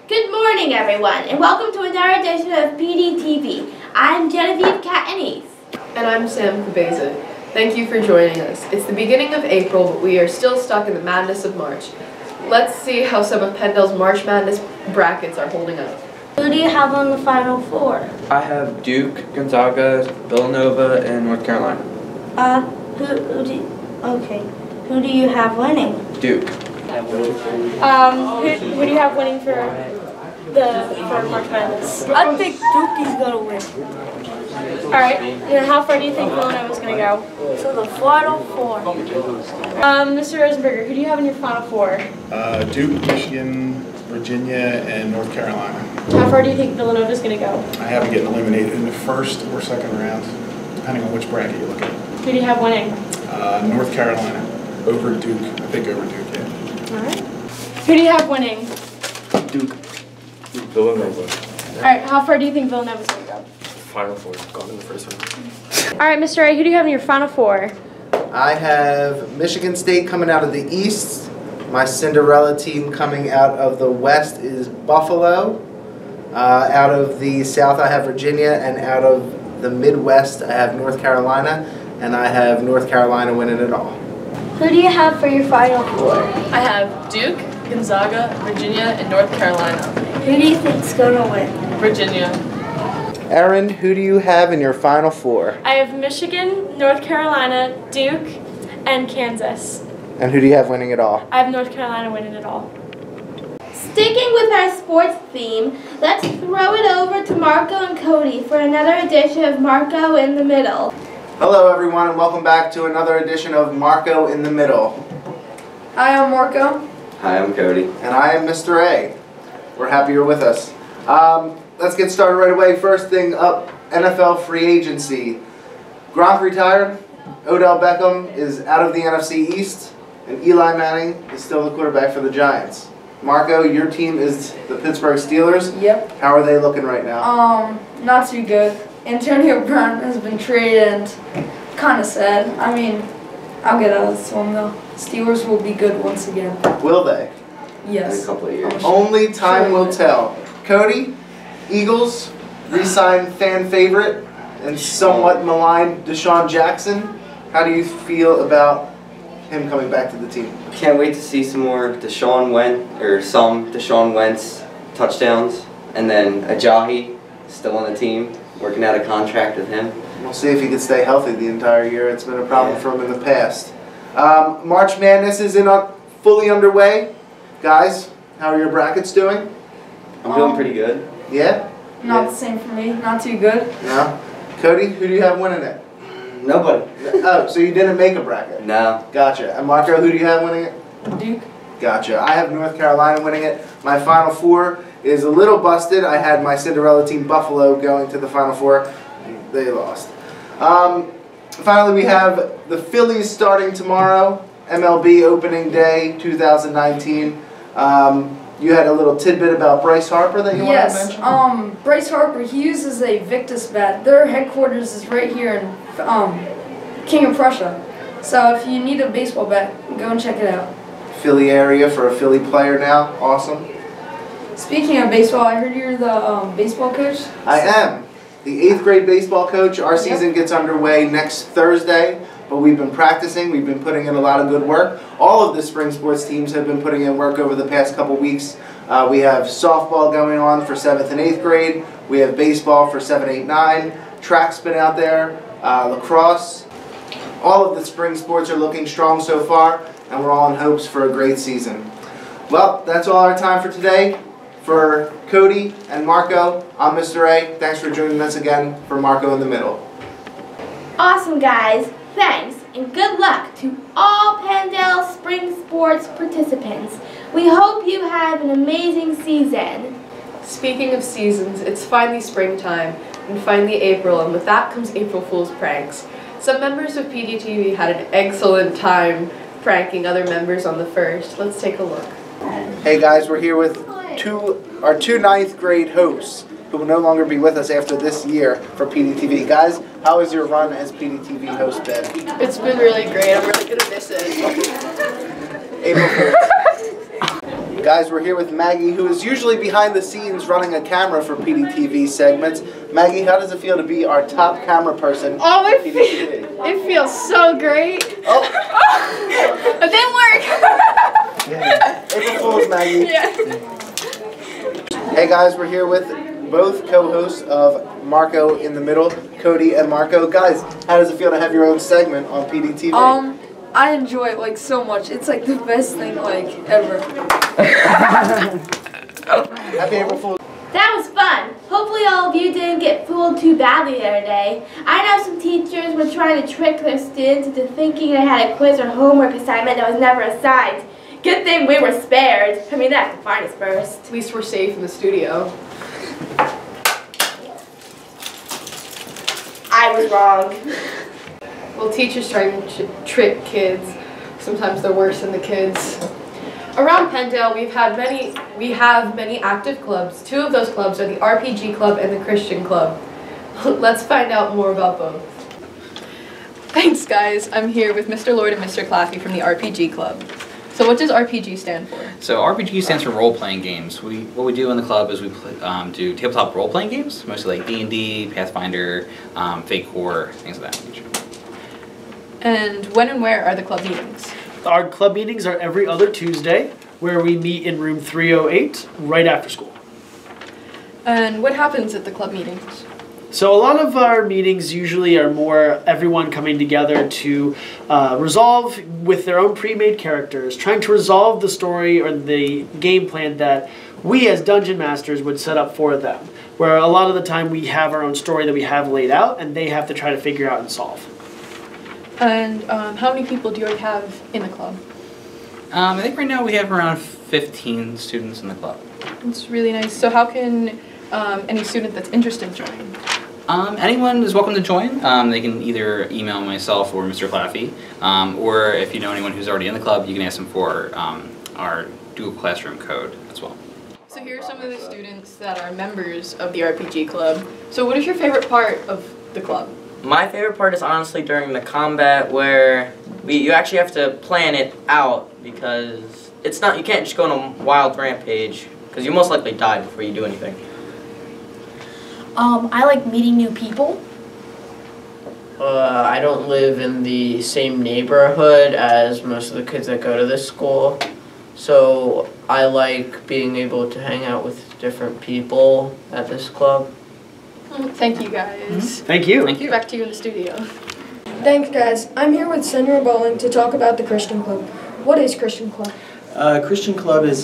Good morning, everyone, and welcome to another edition of PDTV. I'm Genevieve Catanese. And I'm Sam Cabeza. Thank you for joining us. It's the beginning of April, but we are still stuck in the madness of March. Let's see how some of Penndale's March Madness brackets are holding up. Who do you have on the Final Four? I have Duke, Gonzaga, Villanova, and North Carolina. Who do you have winning? Duke. Who do you have winning for March Madness? I think Duke is going to win. Alright, and how far do you think Villanova's going to go? To the Final Four. Mr. Rosenberger, who do you have in your Final Four? Duke, Michigan, Virginia, and North Carolina. How far do you think Villanova's going to go? I have them getting eliminated in the first or second round, depending on which bracket you look at. Who do you have winning? North Carolina over Duke. I think over Duke, yeah. Alright. Who do you have winning? Duke. Villanova. Alright, how far do you think Villanova's going to go? Final Four. Gone in the first round. Alright, Mr. A, who do you have in your Final Four? I have Michigan State coming out of the East. My Cinderella team coming out of the West is Buffalo. Out of the South, I have Virginia, and out of the Midwest, I have North Carolina, and I have North Carolina winning it all. Who do you have for your Final Four? I have Duke, Gonzaga, Virginia, and North Carolina. Who do you think's going to win? Virginia. Erin, who do you have in your Final Four? I have Michigan, North Carolina, Duke, and Kansas. And who do you have winning it all? I have North Carolina winning it all. Sticking with our sports theme, let's throw it over to Marco and Cody for another edition of Marco in the Middle. Hello everyone, and welcome back to another edition of Marco in the Middle. Hi, I'm Marco. Hi, I'm Cody. And I am Mr. A. We're happy you're with us. Let's get started right away. First thing up, NFL free agency. Gronk retired. Odell Beckham is out of the NFC East. And Eli Manning is still the quarterback for the Giants. Marco, your team is the Pittsburgh Steelers. Yep. How are they looking right now? Not too good. Antonio Brown has been traded and kind of sad. I mean, I'll get out of this one though. Steelers will be good once again. Will they? Yes. In a couple of years. Only time will tell. Cody, Eagles, re-signed fan favorite and somewhat maligned Deshaun Jackson. How do you feel about him coming back to the team? Can't wait to see some Deshaun Wentz touchdowns, and then Ajayi still on the team, working out a contract with him. We'll see if he can stay healthy the entire year. It's been a problem for him in the past. March Madness is fully underway. Guys, how are your brackets doing? I'm doing pretty good. Yeah? Not the same for me. Not too good. No? Cody, who do you have winning it? Nobody. Oh, so you didn't make a bracket? No. Gotcha. And Marco, who do you have winning it? Duke. Gotcha. I have North Carolina winning it. My Final Four is a little busted. I had my Cinderella team Buffalo going to the Final Four. They lost. Finally, we have the Phillies starting tomorrow. MLB opening day 2019. You had a little tidbit about Bryce Harper that you wanted to mention? Yes. Bryce Harper, he uses a Victus bat. Their headquarters is right here in King of Prussia. So if you need a baseball bat, go and check it out. Philly area for a Philly player now. Awesome. Speaking of baseball, I heard you're the baseball coach. I am. The 8th grade baseball coach. Our season gets underway next Thursday, but we've been practicing. We've been putting in a lot of good work. All of the spring sports teams have been putting in work over the past couple weeks. We have softball going on for 7th and 8th grade. We have baseball for 7, 8, 9. Track's been out there. Lacrosse. All of the spring sports are looking strong so far, and we're all in hopes for a great season. Well, that's all our time for today. For Cody and Marco, I'm Mr. A. Thanks for joining us again for Marco in the Middle. Awesome, guys. Thanks, and good luck to all Penndale Spring Sports participants. We hope you have an amazing season. Speaking of seasons, it's finally springtime and finally April, and with that comes April Fool's pranks. Some members of PDTV had an excellent time pranking other members on the 1st. Let's take a look. Hey guys, we're here with our two 9th grade hosts who will no longer be with us after this year for PDTV. Guys, how has your run as PDTV host been? It's been really great. I'm really going to miss it. April Fool's. Guys, we're here with Maggie, who is usually behind the scenes running a camera for PDTV segments. Maggie, how does it feel to be our top camera person Oh, for PDTV? it feels so great. Oh, It didn't work. yeah. April Fool's, Maggie. Yeah. Hey guys, we're here with both co-hosts of Marco in the Middle, Cody and Marco. Guys, how does it feel to have your own segment on PDTV? I enjoy it like so much. It's like the best thing like ever. Happy April Fool's. That was fun. Hopefully all of you didn't get fooled too badly the other day. I know some teachers were trying to trick their students into thinking they had a quiz or homework assignment that was never assigned. Good thing we were spared. I mean, they have to find us first. At least we're safe in the studio. I was wrong. Well, teachers trying to trick kids. Sometimes they're worse than the kids. Around Penndale, we have many active clubs. Two of those clubs are the RPG Club and the Christian Club. Let's find out more about both. Thanks, guys. I'm here with Mr. Lloyd and Mr. Claffey from the RPG Club. So what does RPG stand for? So RPG stands for role-playing games. What we do in the club is we do tabletop role-playing games, mostly like D&D, Pathfinder, Fake Horror, things of that nature. And when and where are the club meetings? Our club meetings are every other Tuesday, where we meet in room 308 right after school. And what happens at the club meetings? So a lot of our meetings usually are more everyone coming together to resolve with their own pre-made characters, trying to resolve the story or the game plan that we as Dungeon Masters would set up for them. Where a lot of the time we have our own story that we have laid out and they have to try to figure out and solve. And how many people do you already have in the club? I think right now we have around 15 students in the club. It's really nice. So how can any student that's interested join? Anyone is welcome to join. They can either email myself or Mr. Claffey, or if you know anyone who's already in the club, you can ask them for our dual classroom code as well. So here are some of the students that are members of the RPG Club. So what is your favorite part of the club? My favorite part is honestly during the combat where you actually have to plan it out because it's not, you can't just go on a wild rampage because you most likely die before you do anything. I like meeting new people. I don't live in the same neighborhood as most of the kids that go to this school, so I like being able to hang out with different people at this club. Thank you, guys. Thank you. Thank you. Back to you in the studio. Thanks, guys. I'm here with Senora Bowling to talk about the Christian Club. What is Christian Club? Christian Club is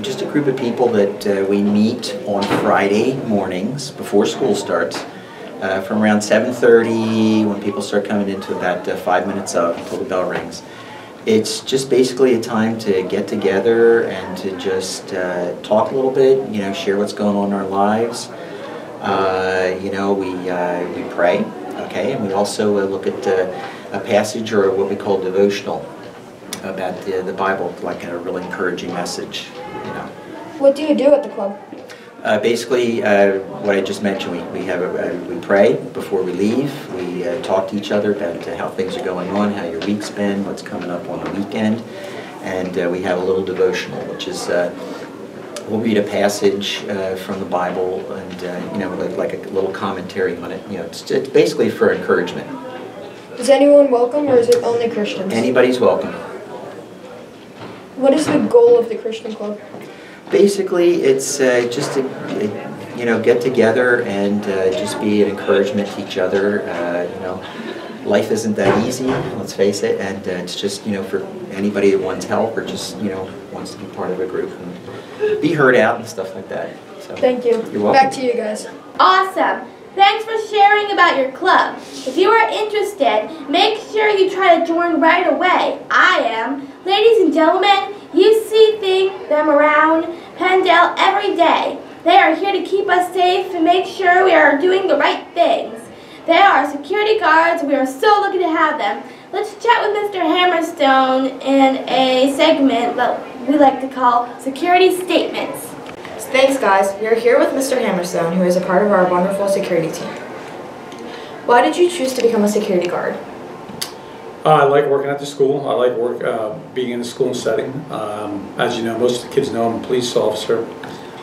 just a group of people that we meet on Friday mornings before school starts from around 7:30 when people start coming into about 5 minutes up until the bell rings. It's just basically a time to get together and to just talk a little bit, you know, share what's going on in our lives. You know, we pray, okay, and we also look at a passage or what we call devotional about the Bible, like a really encouraging message, you know. What do you do at the club? Basically, what I just mentioned, we pray before we leave. We talk to each other about how things are going on, how your week's been, what's coming up on the weekend, and we have a little devotional, which is we'll read a passage from the Bible, and you know, like a little commentary on it. You know, it's basically for encouragement. Is anyone welcome, or is it only Christians? Anybody's welcome. What is the goal of the Christian Club? Basically, it's just to you know, get together and just be an encouragement to each other. You know, life isn't that easy, let's face it, and it's just, you know, for anybody that wants help or just, you know, wants to be part of a group and be heard out and stuff like that. So, thank you. You're welcome. Back to you guys. Awesome. Thanks for sharing about your club. If you are interested, make sure you try to join right away. I am. Ladies and gentlemen, you see them around Penndale every day. They are here to keep us safe and make sure we are doing the right things. They are security guards, and we are so lucky to have them. Let's chat with Mr. Hammerstone in a segment that we like to call Security Statements. Thanks, guys. We are here with Mr. Hammerstone, who is a part of our wonderful security team. Why did you choose to become a security guard? I like working at the school. I like being in the school setting. As you know, most of the kids know I'm a police officer.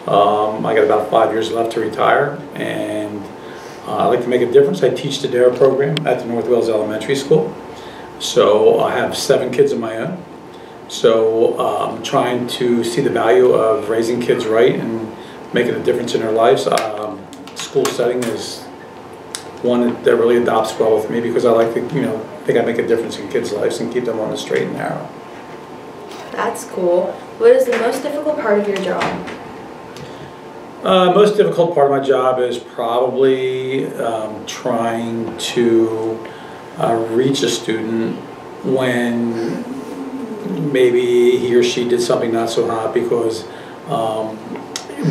I got about 5 years left to retire, and I like to make a difference. I teach the DARE program at the North Wales Elementary School. So I have 7 kids of my own. So I'm trying to see the value of raising kids right and making a difference in their lives. School setting is one that really adopts well with me because I like to, think I make a difference in kids' lives and keep them on the straight and narrow. That's cool. What is the most difficult part of your job? Most difficult part of my job is probably trying to reach a student when maybe he or she did something not so hot because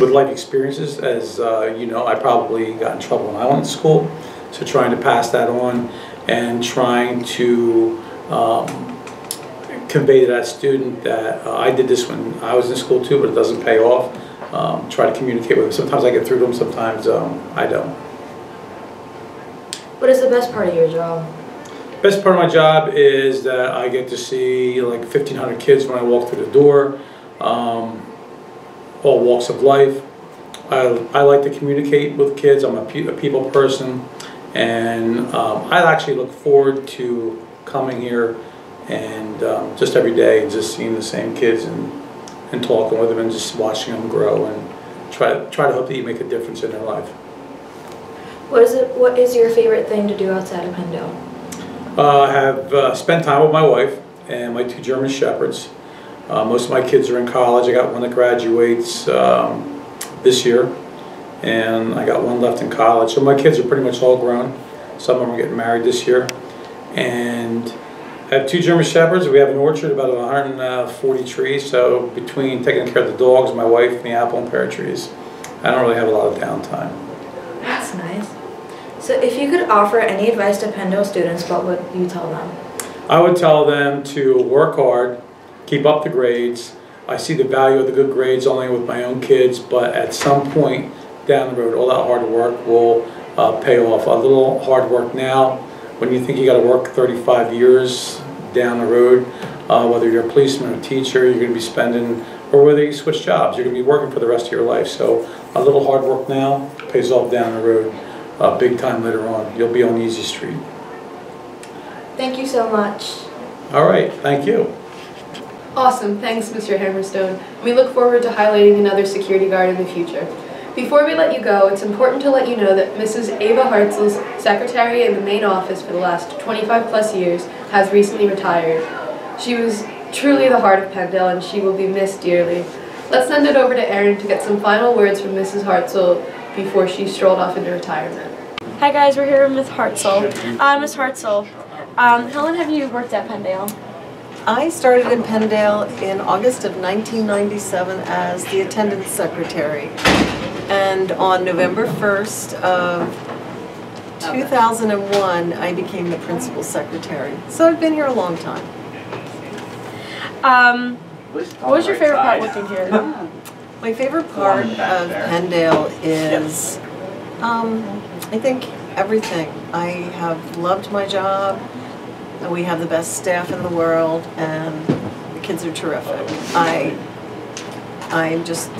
with life experiences, as I probably got in trouble when I went to school. So trying to pass that on and trying to convey to that student that I did this when I was in school too, but it doesn't pay off. Try to communicate with them. Sometimes I get through to them, sometimes I don't. What is the best part of your job? Best part of my job is that I get to see like 1,500 kids when I walk through the door, all walks of life. I like to communicate with kids. I'm a people person, and I actually look forward to coming here and just every day and just seeing the same kids and talking with them and just watching them grow and try to hope that you make a difference in their life. What is your favorite thing to do outside of Penndale? I have spent time with my wife and my 2 German Shepherds. Most of my kids are in college. I got one that graduates this year, and I got one left in college. So my kids are pretty much all grown. Some of them are getting married this year. And I have 2 German Shepherds. We have an orchard, about 140 trees. So between taking care of the dogs, my wife, and the apple and pear trees, I don't really have a lot of downtime. That's nice. So if you could offer any advice to Penndale students, what would you tell them? I would tell them to work hard, keep up the grades. I see the value of the good grades only with my own kids, but at some point down the road, all that hard work will pay off. A little hard work now, when you think you got to work 35 years down the road, whether you're a policeman or a teacher, you're going to be spending, or whether you switch jobs, you're going to be working for the rest of your life. So a little hard work now pays off down the road, big time later on. You'll be on easy street. Thank you so much. All right, thank you. Awesome, thanks Mr. Hammerstone. We look forward to highlighting another security guard in the future. Before we let you go, it's important to let you know that Mrs. Ava Hartzell's secretary in the main office for the last 25+ years has recently retired. She was truly the heart of Penndale and she will be missed dearly. Let's send it over to Erin to get some final words from Mrs. Hartzell before she strolled off into retirement. Hi guys, we're here with Ms. Hartzell. Ms. Hartzell, how long have you worked at Penndale? I started in Penndale in August of 1997 as the attendance secretary. And on November 1st of 2001, I became the principal secretary. So I've been here a long time. What was your favorite part working here? My favorite part of Penndale is, I think, everything. I have loved my job. We have the best staff in the world, and the kids are terrific. I just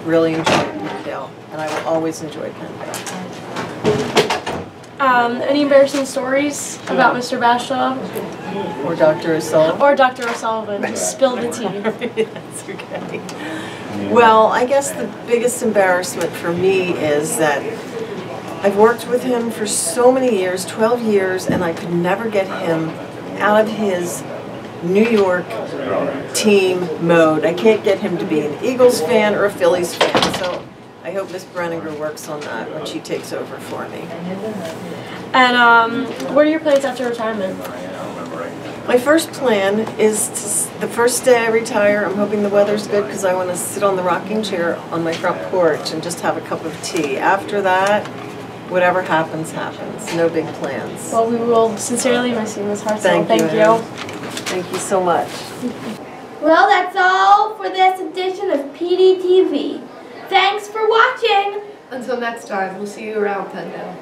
really enjoy Penndale, and I will always enjoy Penndale. Any embarrassing stories about Mr. Bashaw? Or Dr. O'Sullivan? Or Dr. O'Sullivan. Just spill the tea. That's okay. Well, I guess the biggest embarrassment for me is that I've worked with him for so many years, 12 years, and I could never get him out of his New York team mode. I can't get him to be an Eagles fan or a Phillies fan, so I hope Miss Brenninger works on that when she takes over for me. And what are your plans after retirement? My first plan is the first day I retire, I'm hoping the weather's good because I want to sit on the rocking chair on my front porch and just have a cup of tea. After that, whatever happens, happens. No big plans. Well, we will sincerely miss you, Ms. Hartzell. Thank you. Thank you so much. Well, that's all for this edition of PDTV. Thanks for watching. Until next time, we'll see you around Penndale.